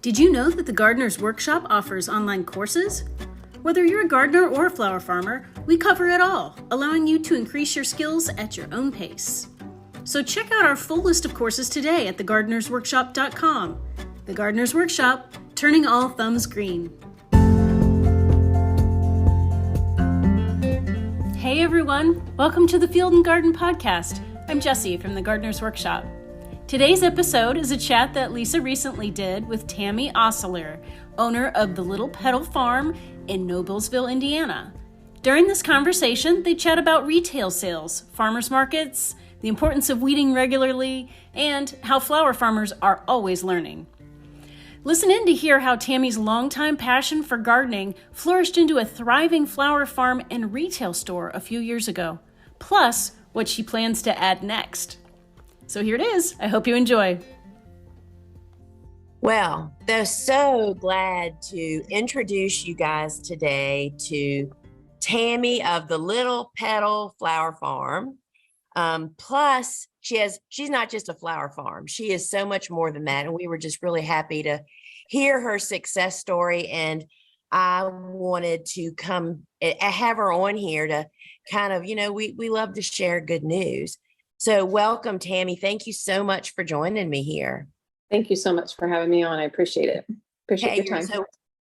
Did you know that the Gardener's Workshop offers online courses? Whether you're a gardener or a flower farmer, we cover it all, allowing you to increase your skills at your own pace. So check out our full list of courses today at thegardenersworkshop.com. The Gardener's Workshop, turning all thumbs green. Hey everyone, welcome to the Field and Garden Podcast. I'm Jessie from the Gardener's Workshop. Today's episode is a chat that Lisa recently did with Tammy Osselaer, owner of the Little Petal Farm in Noblesville, Indiana. During this conversation, they chat about retail sales, farmers markets, the importance of weeding regularly, and how flower farmers are always learning. Listen in to hear how Tammy's longtime passion for gardening flourished into a thriving flower farm and retail store a few years ago, plus what she plans to add next. So here it is. I hope you enjoy. Well, they're so glad to introduce you guys today to Tammy of the Little Petal Flower Farm. Plus, she's not just a flower farm. She is so much more than that. And we were just really happy to hear her success story. And I wanted to have her on here to kind of, we love to share good news. So welcome, Tammy. Thank you so much for joining me here. Thank you so much for having me on. I appreciate it. Appreciate your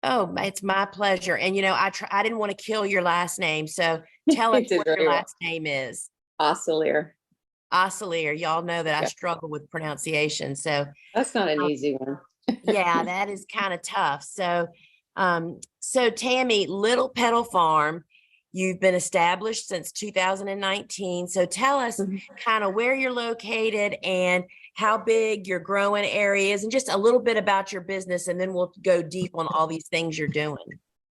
time. It's my pleasure. And, I didn't want to kill your last name. So tell us what your last name is. Osselaer. Osselaer. Y'all know that I struggle with pronunciation. So that's not an easy one. Yeah, that is kind of tough. So Tammy, Little Petal Farm, you've been established since 2019. So tell us kind of where you're located and how big your growing area is and just a little bit about your business. And then we'll go deep on all these things you're doing.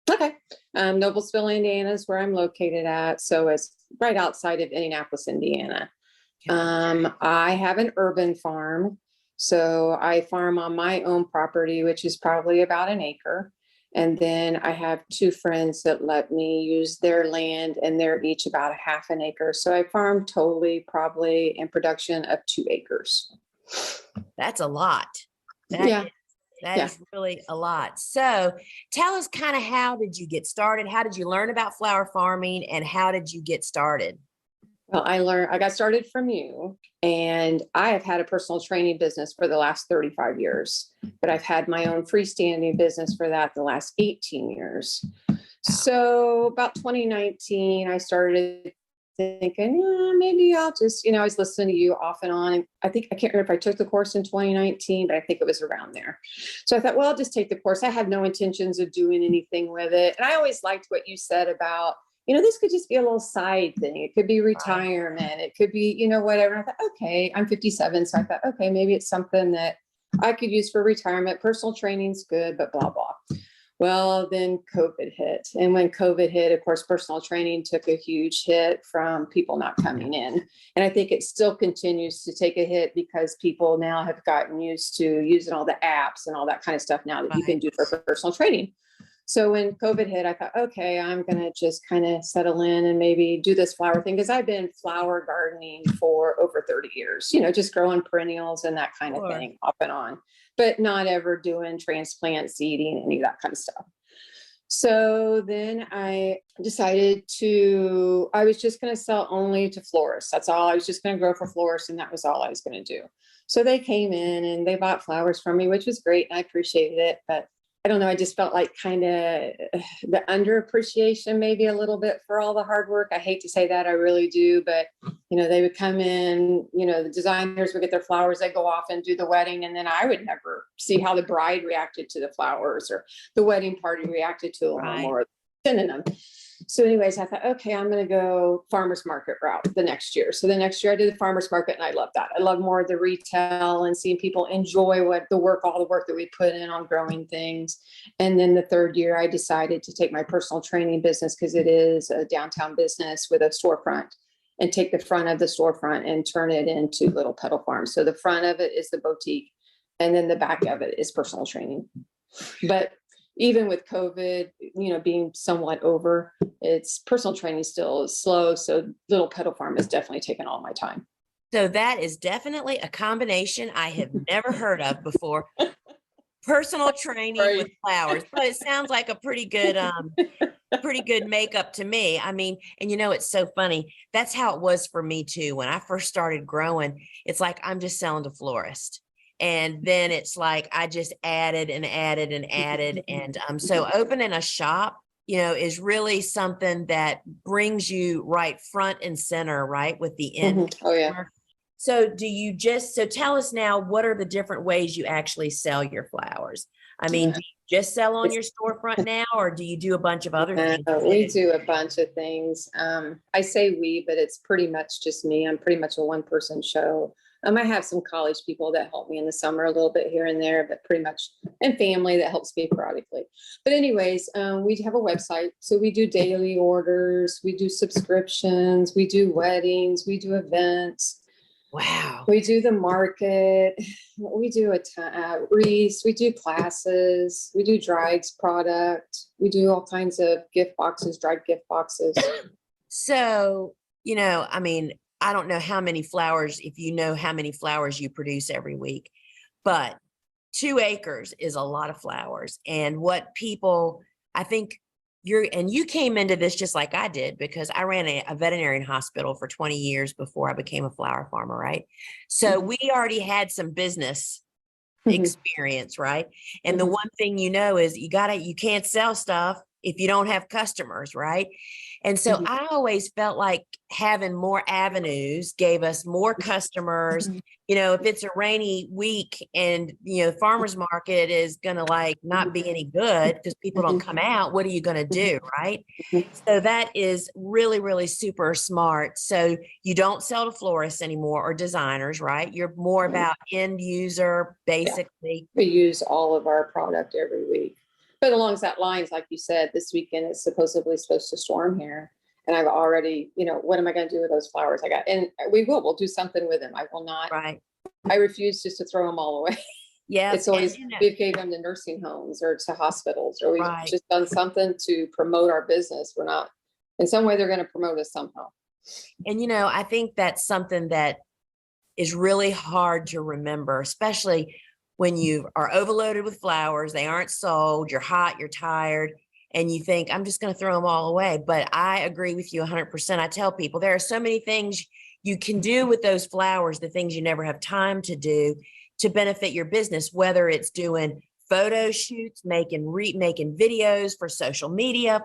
Okay. Noblesville, Indiana is where I'm located at. So it's right outside of Indianapolis, Indiana. I have an urban farm. So I farm on my own property, which is probably about an acre. And then I have two friends that let me use their land, and they're each about a half an acre. So I farm totally probably in production of 2 acres. That's a lot. That is really a lot. So tell us kind of, how did you get started? How did you learn about flower farming, and how did you get started? Well, I got started from you, and I have had a personal training business for the last 35 years, but I've had my own freestanding business for the last 18 years. So about 2019, I started thinking, maybe I'll just, I was listening to you off and on. And I can't remember if I took the course in 2019, but I think it was around there. So I thought, well, I'll just take the course. I had no intentions of doing anything with it. And I always liked what you said about, this could just be a little side thing. It could be retirement. It could be, whatever. And I thought, okay, I'm 57. So I thought, okay, maybe it's something that I could use for retirement. Personal training's good, but blah, blah. Well, then COVID hit. And when COVID hit, of course, personal training took a huge hit from people not coming in. And I think it still continues to take a hit because people now have gotten used to using all the apps and all that kind of stuff now that you can do for personal training. So when COVID hit, I thought, okay, I'm going to just kind of settle in and maybe do this flower thing, because I've been flower gardening for over 30 years, just growing perennials and that kind of thing off and on, but not ever doing transplant seeding, any of that kind of stuff. So then I decided I was just going to sell only to florists. That's all. I was just going to grow for florists, and that was all I was going to do. So they came in and they bought flowers from me, which was great. And I appreciated it, but I don't know. I just felt like kind of the underappreciation, maybe a little bit, for all the hard work. I hate to say that, I really do, but they would come in, the designers would get their flowers, they'd go off and do the wedding. And then I would never see how the bride reacted to the flowers or the wedding party reacted to them or sending them. So anyways, I thought, okay, I'm going to go farmer's market route the next year. So the next year I did the farmer's market, and I love that. I love more of the retail and seeing people enjoy all the work that we put in on growing things. And then the third year I decided to take my personal training business, because it is a downtown business with a storefront, and take the front of the storefront and turn it into Little Petal Farm. So the front of it is the boutique, and then the back of it is personal training. But even with COVID, being somewhat over, it's personal training still is slow. So Little Petal Farm has definitely taken all my time. So that is definitely a combination I have never heard of before. personal training with flowers, but it sounds like a pretty good makeup to me. I mean, and it's so funny. That's how it was for me too. When I first started growing, it's like, I'm just selling to florists. And then it's like, I just added and added and added. And so opening a shop, is really something that brings you right front and center, right, with the end. Oh, yeah. So so tell us now, what are the different ways you actually sell your flowers? I mean, do you just sell on your storefront now, or do you do a bunch of other things? We do a bunch of things. I say we, but it's pretty much just me. I'm pretty much a one-person show. I have some college people that help me in the summer a little bit here and there, but pretty much, and family that helps me periodically. But anyways, we have a website. So we do daily orders, we do subscriptions, we do weddings, we do events. Wow. We do the market. We do wreaths. We do classes. We do dried product. We do all kinds of gift boxes, dried gift boxes. So, I mean, I don't know how many flowers, if you know how many flowers you produce every week, but 2 acres is a lot of flowers. And what people, I think you came into this just like I did, because I ran a veterinarian hospital for 20 years before I became a flower farmer, right? So we already had some business experience, right? And the one thing is you can't sell stuff if you don't have customers, right? And so I always felt like having more avenues gave us more customers. If it's a rainy week and, the farmer's market is going to not be any good because people don't come out, what are you going to do? Right. So that is really, really super smart. So you don't sell to florists anymore or designers, right? You're more about end user, basically. We use all of our product every week. But along that lines, like you said, this weekend is supposed to storm here. And I've already, what am I going to do with those flowers I got? And we'll do something with them. I will not. Right. I refuse just to throw them all away. Yeah. It's always, we gave them to nursing homes or to hospitals, or we've just done something to promote our business. We're not, in some way, they're going to promote us somehow. And, I think that's something that is really hard to remember, especially when you are overloaded with flowers, they aren't sold, you're hot, you're tired, and you think, I'm just going to throw them all away. But I agree with you 100%. I tell people there are so many things you can do with those flowers, the things you never have time to do to benefit your business, whether it's doing photo shoots, making videos for social media,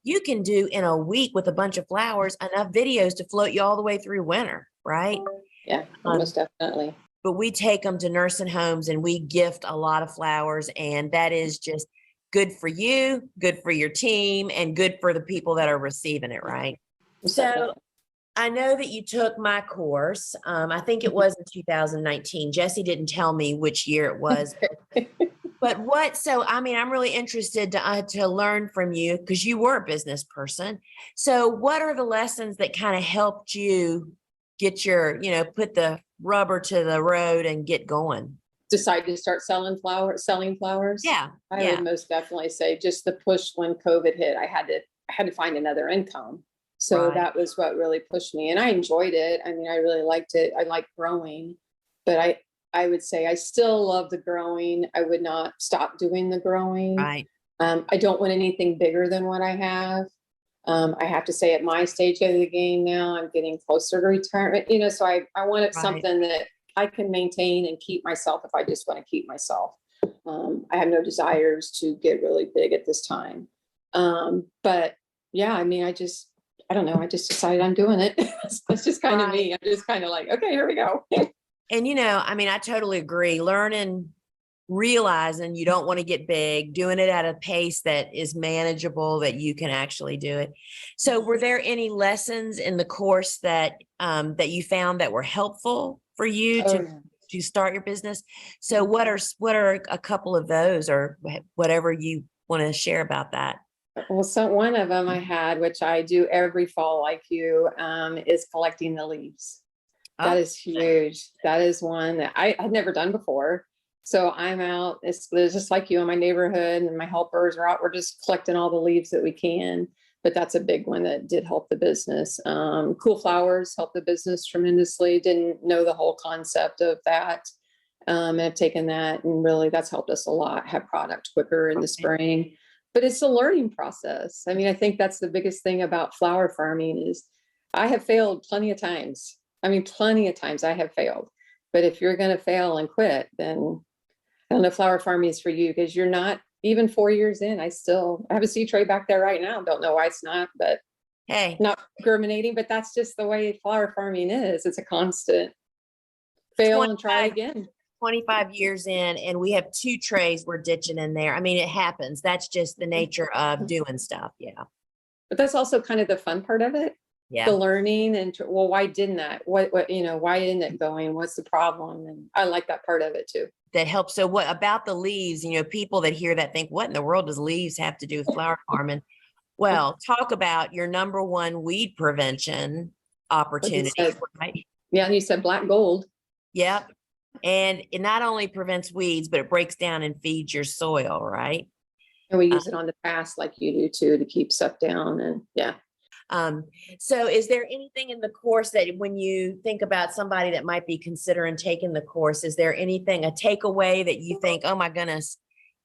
you can do in a week with a bunch of flowers, enough videos to float you all the way through winter, right? Yeah, most definitely. But we take them to nursing homes and we gift a lot of flowers, and that is just good for you, good for your team, and good for the people that are receiving it, right? So I know that you took my course. I think it was in 2019. Jesse didn't tell me which year it was. But I'm really interested to learn from you, because you were a business person. So what are the lessons that kind of helped you get your, put the rubber to the road and get going? Decide to start selling flowers. Yeah. I would most definitely say just the push when COVID hit, I had to find another income. So that was what really pushed me, and I enjoyed it. I mean, I really liked it. I like growing, but I would say I still love the growing. I would not stop doing the growing. Right. I don't want anything bigger than what I have. I have to say at my stage of the game now, I'm getting closer to retirement, so I wanted something that I can maintain and keep myself if I just want to keep myself. I have no desires to get really big at this time. But yeah, I mean, I don't know. I just decided I'm doing it. That's just kind of me. I'm just kind of like, okay, here we go. And, I totally agree. Realizing you don't want to get big, doing it at a pace that is manageable, that you can actually do it. So were there any lessons in the course that you found that were helpful for you to start your business? So what are a couple of those, or whatever you want to share about that? Well, so one of them I had, which I do every fall like you, is collecting the leaves. That is huge. That is one that I had never done before. So I'm out, it's just like you in my neighborhood, and my helpers are out. We're just collecting all the leaves that we can, but that's a big one that did help the business. Cool flowers helped the business tremendously. Didn't know the whole concept of that. And I've taken that, and really that's helped us a lot, have product quicker in the spring. But it's a learning process. I mean, I think that's the biggest thing about flower farming is I have failed plenty of times. I mean, plenty of times I have failed. But if you're going to fail and quit, then I don't know if flower farming is for you, because you're not even 4 years in. I have a seed tray back there right now. Don't know why it's not, but Hey, not germinating, but that's just the way flower farming is. It's a constant fail and try again. 25 years in, and we have 2 trays we're ditching in there. I mean, it happens. That's just the nature of doing stuff. Yeah. But that's also kind of the fun part of it. Yeah. The learning and well, why didn't that? What, why isn't it going? What's the problem? And I like that part of it too. That helps. So what about the leaves? People that hear that think, what in the world does leaves have to do with flower farming? Well, talk about your number one weed prevention opportunity. Right? Yeah. And you said black gold. Yep. And it not only prevents weeds, but it breaks down and feeds your soil, right? And we use it on the pass like you do too, to keep stuff down. And yeah. So is there anything in the course that when you think about somebody that might be considering taking the course, is there anything, a takeaway that you think, oh my goodness,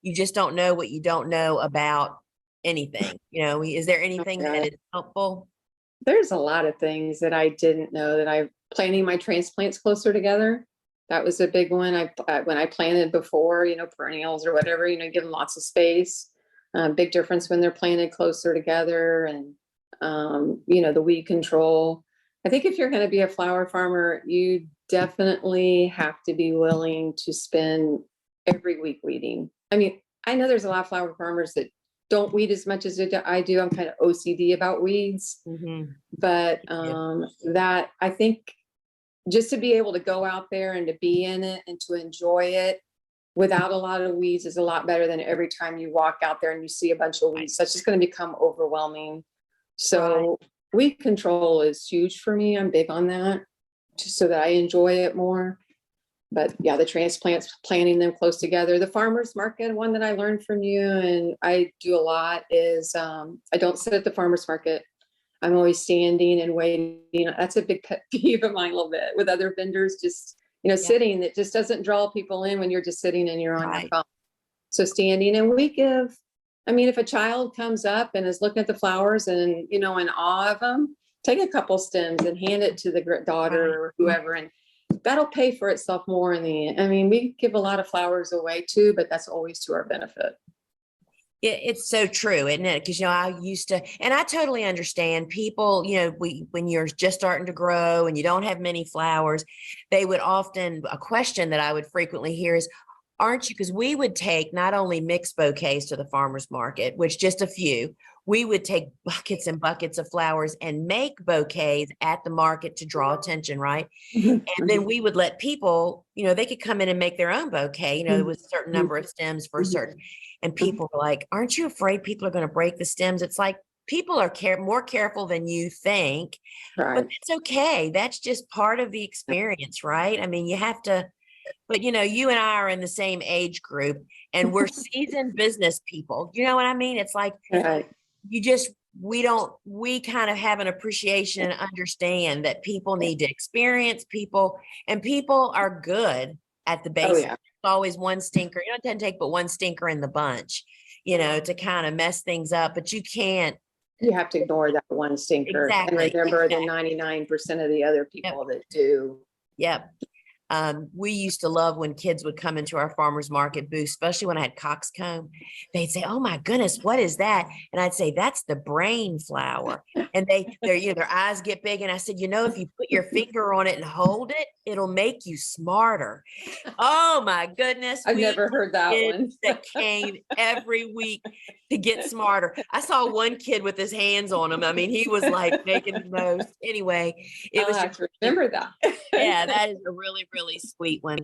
you just don't know what you don't know about anything? Is there anything that is helpful? There's a lot of things that I didn't know, that I'm planting my transplants closer together. That was a big one. When I planted before, perennials or whatever, give them lots of space. Big difference when they're planted closer together, and the weed control. I think if you're going to be a flower farmer, you definitely have to be willing to spend every week weeding. I mean, I know there's a lot of flower farmers that don't weed as much as I do. I'm kind of OCD about weeds, but that I think just to be able to go out there and to be in it and to enjoy it without a lot of weeds is a lot better than every time you walk out there and you see a bunch of weeds. That's just going to become overwhelming. So weed control is huge for me. I'm big on that, just so that I enjoy it more. But yeah, the transplants, planting them close together. The farmer's market, one that I learned from you and I do a lot is I don't sit at the farmer's market. I'm always standing and waiting. That's a big pet peeve of mine a little bit with other vendors, just, sitting. That just doesn't draw people in when you're just sitting and you're on your phone. So standing, and we give, if a child comes up and is looking at the flowers and, in awe of them, take a couple stems and hand it to the daughter or whoever, and that'll pay for itself more in the end. We give a lot of flowers away too, but that's always to our benefit. It's so true, isn't it? Because, I used to, and I totally understand people, when you're just starting to grow and you don't have many flowers, they would often, a question that I would frequently hear is, aren't you, because we would take not only mixed bouquets to the farmer's market, which just a few, we would take buckets and buckets of flowers and make bouquets at the market to draw attention, right? And then we would let people, they could come in and make their own bouquet, with a certain number of stems for a certain, and people were like, aren't you afraid people are going to break the stems? It's like, people are more careful than you think, but it's okay. That's just part of the experience, right? You have to, but you and I are in the same age group and we're seasoned business people. You know what I mean? It's like, we kind of have an appreciation and understand that people need to experience people, and people are good at the basics. It's always one stinker. It doesn't take but one stinker in the bunch, to kind of mess things up, but you have to ignore that one stinker and remember the 99% of the other people that do. Yep. We used to love when kids would come into our farmers market booth, especially when I had coxcomb. They'd say, "Oh my goodness, what is that?" And I'd say, "That's the brain flower." And their eyes get big. And I said, if you put your finger on it and hold it, it'll make you smarter. Oh my goodness. I've never heard that one. That came every week to get smarter. I saw one kid with his hands on him. He was like making the most. Anyway, it was just, remember that. Yeah, that is a really, really sweet one.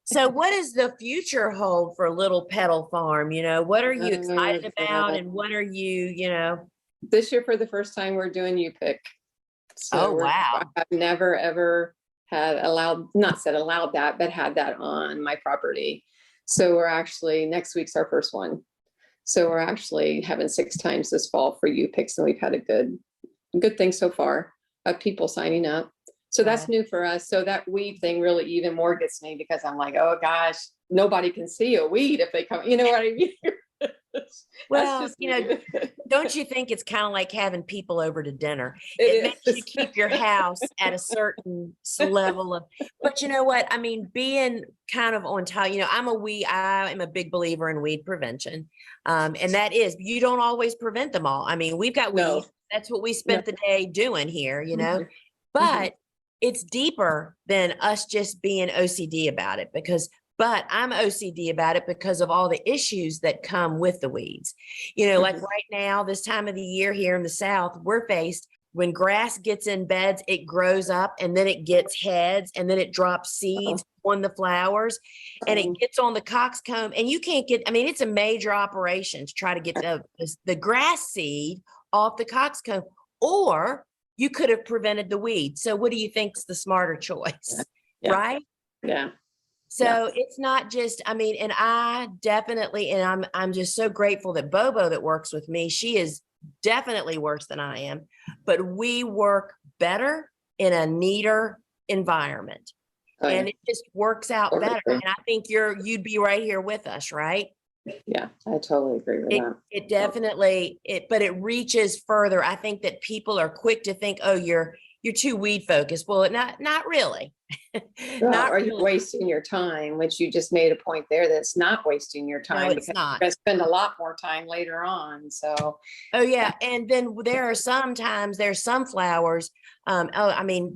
So what does the future hold for Little Petal Farm? What are you excited about? And what are you, This year, for the first time, we're doing U-Pick. So wow. I've never, ever had allowed that, but had that on my property. So we're actually, next week's our first one. So we're actually having 6 times this fall for U-Picks, and we've had a good thing so far of people signing up. So that's new for us. So that weed thing really even more gets me, because I'm like, oh gosh, nobody can see a weed if they come, you know what I mean? Well, don't you think it's kind of like having people over to dinner? It makes is. you keep your house at a certain level of, but you know what? I mean, being kind of on top, I am a big believer in weed prevention. And that is, you don't always prevent them all. I mean, we've got No. weeds. That's what we spent the day doing here, Mhm. but it's deeper than us just being OCD about it, but I'm OCD about it because of all the issues that come with the weeds. Like right now, this time of the year here in the South, we're faced when grass gets in beds, it grows up and then it gets heads and then it drops seeds on the flowers and it gets on the coxcomb, and you can't it's a major operation to try to get the grass seed off the coxcomb, or you could have prevented the weed. So what do you think's the smarter choice? Yeah. Right? Yeah. So it's not just, and I definitely, and I'm just so grateful that Bobo that works with me, she is definitely worse than I am, but we work better in a neater environment. And it just works out better. And I think you'd be right here with us, right? Yeah, I totally agree with that. It definitely, but it reaches further. I think that people are quick to think, oh, you're too weed focused. Well, not really. Are you wasting your time, which you just made a point there that's not wasting your time. No, it's not. You're going to spend a lot more time later on. So, oh yeah. And then there's some flowers.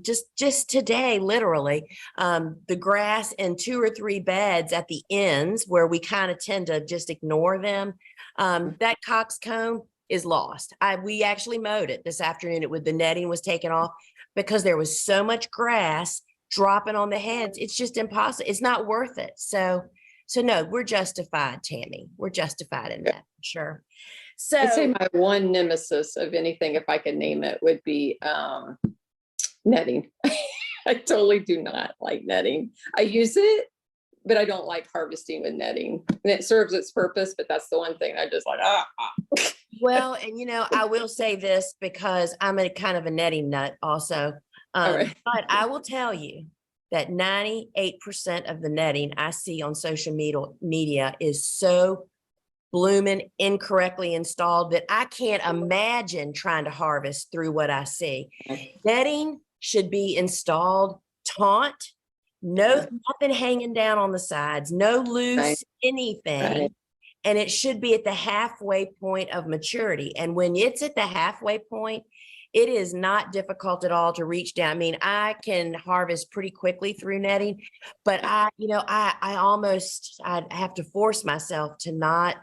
Just today, literally, the grass in 2 or 3 beds at the ends where we kind of tend to just ignore them. That coxcomb is lost. We actually mowed it this afternoon. The netting was taken off because there was so much grass dropping on the heads. It's just impossible. It's not worth it. So no, we're justified, Tammy. We're justified in that, for sure. So I'd say my one nemesis of anything, if I could name it, would be netting. I totally do not like netting. I use it, but I don't like harvesting with netting. And it serves its purpose, but that's the one thing I just like, Well, and I will say this because I'm a kind of a netting nut also. Right. But I will tell you that 98% of the netting I see on social media is so blooming incorrectly installed that I can't imagine trying to harvest through what I see. Netting should be installed taut, nothing hanging down on the sides, no loose anything. Right. And it should be at the halfway point of maturity. And when it's at the halfway point, it is not difficult at all to reach down. I can harvest pretty quickly through netting, but I have to force myself to not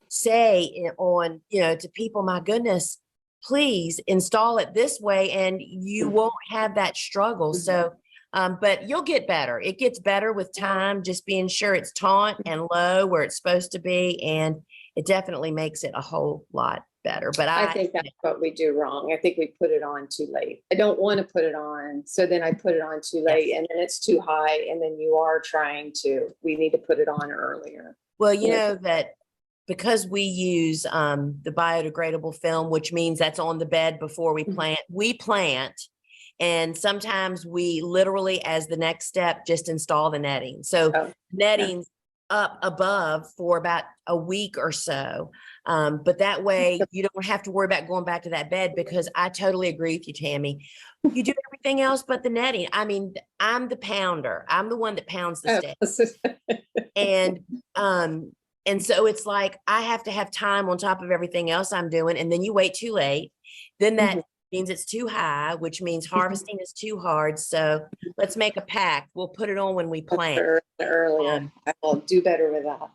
say on, to people, my goodness, please install it this way and you won't have that struggle. So, but you'll get better. It gets better with time, just being sure it's taut and low where it's supposed to be. And it definitely makes it a whole lot better. But I think that's what we do wrong. I think we put it on too late. I don't want to put it on. So then I put it on too late, and then it's too high. And then we need to put it on earlier. Well, you know that because we use the biodegradable film, which means that's on the bed before we plant. And sometimes we literally, as the next step, just install the netting. So netting's up above for about a week or so. But that way you don't have to worry about going back to that bed, because I totally agree with you, Tammy. You do everything else but the netting. I'm the pounder. I'm the one that pounds the stick. And so it's like, I have to have time on top of everything else I'm doing. And then you wait too late. Then that means it's too high, which means harvesting is too hard. So let's make a pact. We'll put it on when we plant. Earlier. I will do better with that.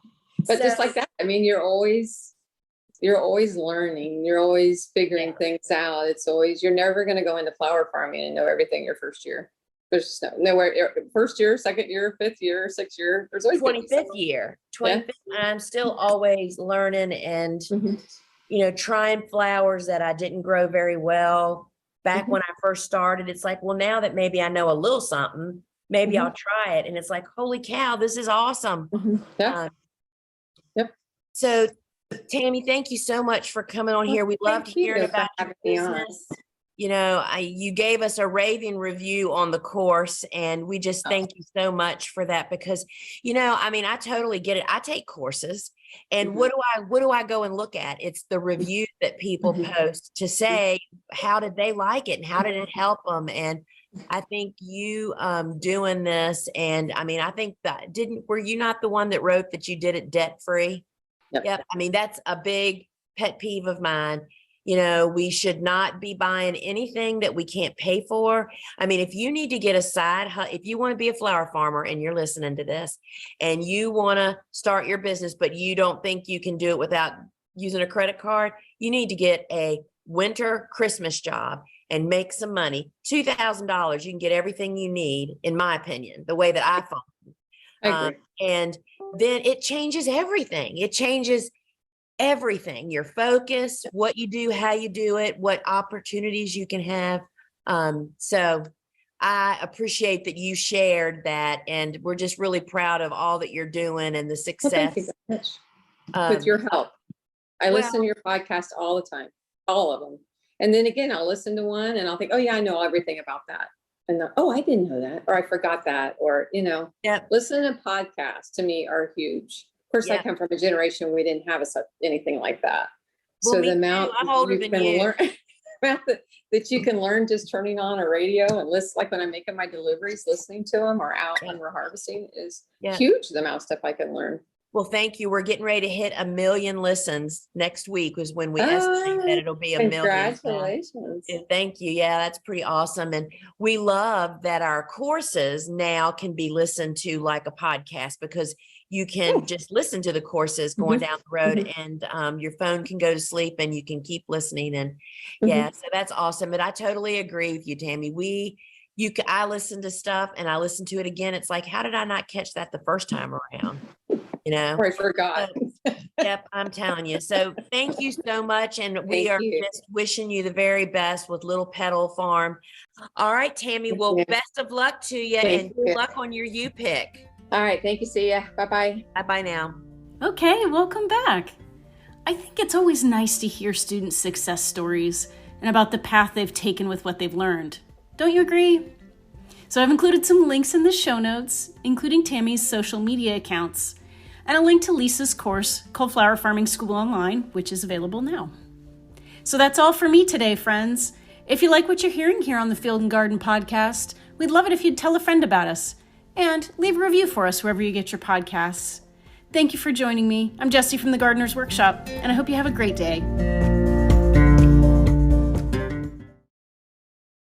But just like that, you're always learning. You're always figuring things out. You're never going to go into flower farming and know everything your first year. There's just nowhere. First year, second year, 5th year, 6th year. There's always 25th year. 25th. Yeah. I'm still always learning and trying flowers that I didn't grow very well back when I first started. It's like, well, now that maybe I know a little something, maybe I'll try it. And it's like, holy cow, this is awesome. So Tammy, thank you so much for coming on here. We loved hearing about your business. You gave us a raving review on the course, and we just thank you so much for that because, I totally get it. I take courses, and what do I go and look at? It's the reviews that people post to say, how did they like it and how did it help them? And I think you doing this, and I think that were you not the one that wrote that you did it debt free? Yep. That's a big pet peeve of mine. We should not be buying anything that we can't pay for. If you need to get if you want to be a flower farmer and you're listening to this and you want to start your business, but you don't think you can do it without using a credit card, you need to get a winter Christmas job and make some money. $2,000, you can get everything you need, in my opinion, the way that I find. And then it changes everything. It changes everything, your focus, what you do, how you do it, what opportunities you can have. So I appreciate that you shared that, and we're just really proud of all that you're doing and the success. Well, thank you very much. With your help. I listen to your podcast all the time, all of them. And then again, I'll listen to one and I'll think, oh yeah, I know everything about that. And then, oh, I didn't know that, or I forgot that, or, listen to podcasts to me are huge. Of course, I come from a generation we didn't have anything like that. Well, so the amount you can learn, that you can learn just turning on a radio and listen, like when I'm making my deliveries, listening to them, or out when we're harvesting, is huge. The amount of stuff I can learn. Well, thank you. We're getting ready to hit 1 million listens next week was when we estimate that it'll be 1 million. Congratulations. Thank you. Yeah, that's pretty awesome. And we love that our courses now can be listened to like a podcast, because you can just listen to the courses going down the road, and your phone can go to sleep and you can keep listening. And so that's awesome. But I totally agree with you, Tammy. I listen to stuff and I listen to it again. It's like, how did I not catch that the first time around? Or I forgot. Yep, I'm telling you. So thank you so much. And we are just wishing you the very best with Little Petal Farm. All right, Tammy. Well, best of luck to you, and good luck on your U-pick. All right. Thank you. See ya. Bye-bye. Bye-bye now. Okay, welcome back. I think it's always nice to hear students' success stories and about the path they've taken with what they've learned. Don't you agree? So I've included some links in the show notes, including Tammy's social media accounts, and a link to Lisa's course called Flower Farming School Online, which is available now. So that's all for me today, friends. If you like what you're hearing here on the Field and Garden Podcast, we'd love it if you'd tell a friend about us, and leave a review for us wherever you get your podcasts. Thank you for joining me. I'm Jessie from the Gardener's Workshop, and I hope you have a great day.